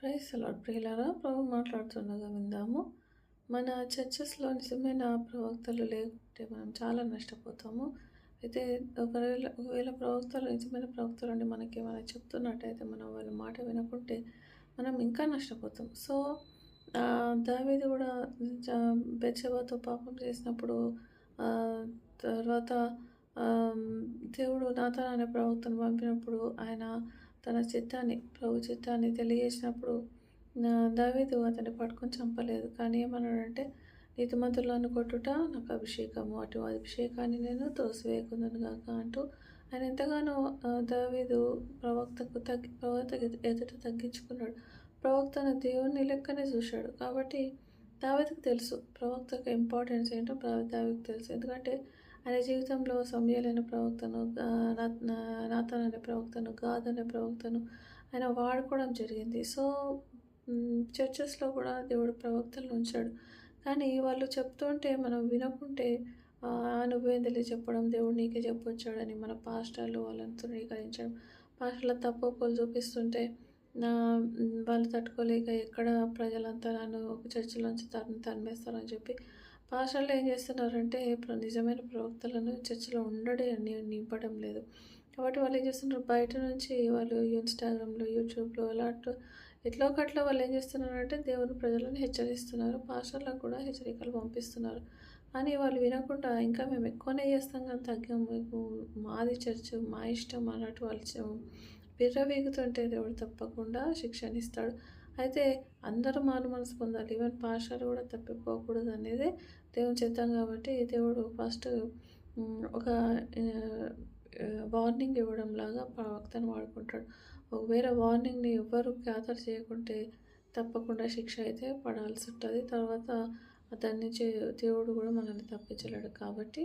Praise lord ప్రియులారా, ప్రభు మాట్లాడుతుండగా విందాము. మన చర్చెస్‌లో నిజమైన ప్రవక్తలు లేకుంటే మనం చాలా నష్టపోతాము. అయితే ఒకవేళ ప్రవక్తలు నిజమైన ప్రవక్తలుండి మనకేమైనా చెప్తున్నట్టయితే మనం వాళ్ళ మాట వినకుంటే మనం ఇంకా నష్టపోతాం. సో, దావీదు కూడా జ బెత్షెబతో పాపం చేసినప్పుడు ఆహ్, తర్వాత ఆహ్, దేవుడు నాతాన్ అనే ప్రవక్తను పంపినప్పుడు ఆయన తన ప్రభు చిత్తాన్ని తెలియజేసినప్పుడు దావీదు అతన్ని పట్టుకొని చంపలేదు. కానీ ఏమన్నాడంటే, నీతిమంతులను కొట్టుట నాకు అభిషేకము. అటు అభిషేకాన్ని నేను త్రోసివేయకుందును గాక అంటూ ఆయన ఎంతగానో దావీదు ప్రవక్త ఎదుట తగ్గించుకున్నాడు. ప్రవక్తను దేవుని లెక్కనే చూశాడు. కాబట్టి దావీదుకు తెలుసు ప్రవక్తకు ఇంపార్టెన్స్ ఏంటో దావీదుకు తెలుసు. ఎందుకంటే ఆయన జీవితంలో సమూయేలు అనే ప్రవక్తను, నాతాన్ అనే ప్రవక్తను, గాద్ అనే ప్రవక్తను ఆయన వాడుకోవడం జరిగింది. సో, చర్చెస్‌లో కూడా దేవుడు ప్రవక్తలను ఉంచాడు. కానీ వాళ్ళు చెప్తుంటే మనం వినకుంటే నువ్వేందిలే చెప్పడం, దేవుడు నీకే చెప్పొచ్చాడని మన పాస్టర్లు వాళ్ళని తృణీకరించడం, పాస్టర్ల తప్పొప్పులు చూపిస్తుంటే వాళ్ళు తట్టుకోలేక ఎక్కడ ప్రజలంతా నన్ను ఒక చర్చిలోంచి తరిమేస్తారని చెప్పి పాస్టర్లు ఏం చేస్తున్నారంటే నిజమైన ప్రవక్తలను చర్చిలో నింపడం లేదు. కాబట్టి వాళ్ళు ఏం చేస్తున్నారు, బయట నుంచి వాళ్ళు ఇన్‌స్టాగ్రామ్‌లో, యూట్యూబ్‌లో ఎట్లో ఒకట్లా వాళ్ళు ఏం చేస్తున్నారంటే దేవుని ప్రజలను హెచ్చరిస్తున్నారు. పాస్టర్లకు కూడా హెచ్చరికలు పంపిస్తున్నారు. కానీ వాళ్ళు వినకుండా ఇంకా మేము ఎక్కువనే చేస్తాం కానీ తగ్గాము. మాది చర్చ్, మా ఇష్టం అన్నట్టు వాళ్ళు విర్రవీగుతుంటే దేవుడు తప్పకుండా శిక్షనిస్తాడు. అయితే అందరూ మారు మనసు పొందాలి. ఈవెన్ పాస్టర్లు కూడా తప్పిపోకూడదు అనేది దేవుని చిత్తం కాబట్టి దేవుడు ఫస్ట్ ఒక వార్నింగ్ ఇవ్వడంలాగా ప్రవక్తను వాడుకుంటాడు. ఒకవేళ వార్నింగ్‌ని ఎవ్వరు గ్యాదర్ చేయకుంటే తప్పకుండా శిక్ష అయితే పడాల్సి ఉంటది. తర్వాత దాని నుంచి దేవుడు కూడా మనల్ని తప్పించలేడు. కాబట్టి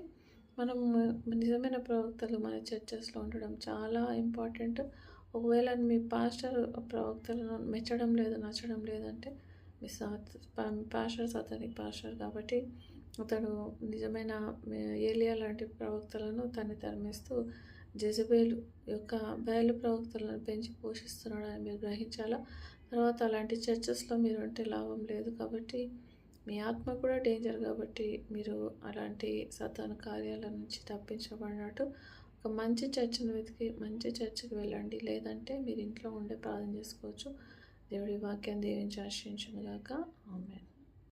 మనం నిజమైన ప్రవక్తలు మన చర్చెస్‌లో ఉండడం చాలా ఇంపార్టెంట్. ఒకవేళ మీ పాస్టర్ ప్రవక్తలను మెచ్చడం లేదు, నచ్చడం లేదంటే మీ పాస్టర్ సాతానిక్ పాస్టర్ కాబట్టి అతడు నిజమైన ఏలియా లాంటి ప్రవక్తలను తరిమేస్తూ జెజబేలు యొక్క బయలు ప్రవక్తలను పెంచి పోషిస్తున్నాడని మీరు గ్రహించాలా. తర్వాత అలాంటి చర్చెస్‌లో మీరు ఉంటే లాభం లేదు. కాబట్టి మీ ఆత్మ కూడా డేంజర్ కాబట్టి మీరు అలాంటి సాతాను కార్యాల నుంచి తప్పించబడినట్టు ఒక మంచి చర్చ్‌ని వెతికి మంచి చర్చ్‌కి వెళ్ళండి. లేదంటే మీరు ఇంట్లో ఉండే ప్రార్థన చేసుకోవచ్చు. దేవుడి వాక్యాన్ని దీవించి ఆశీర్వదించును గాక. ఆమేన్.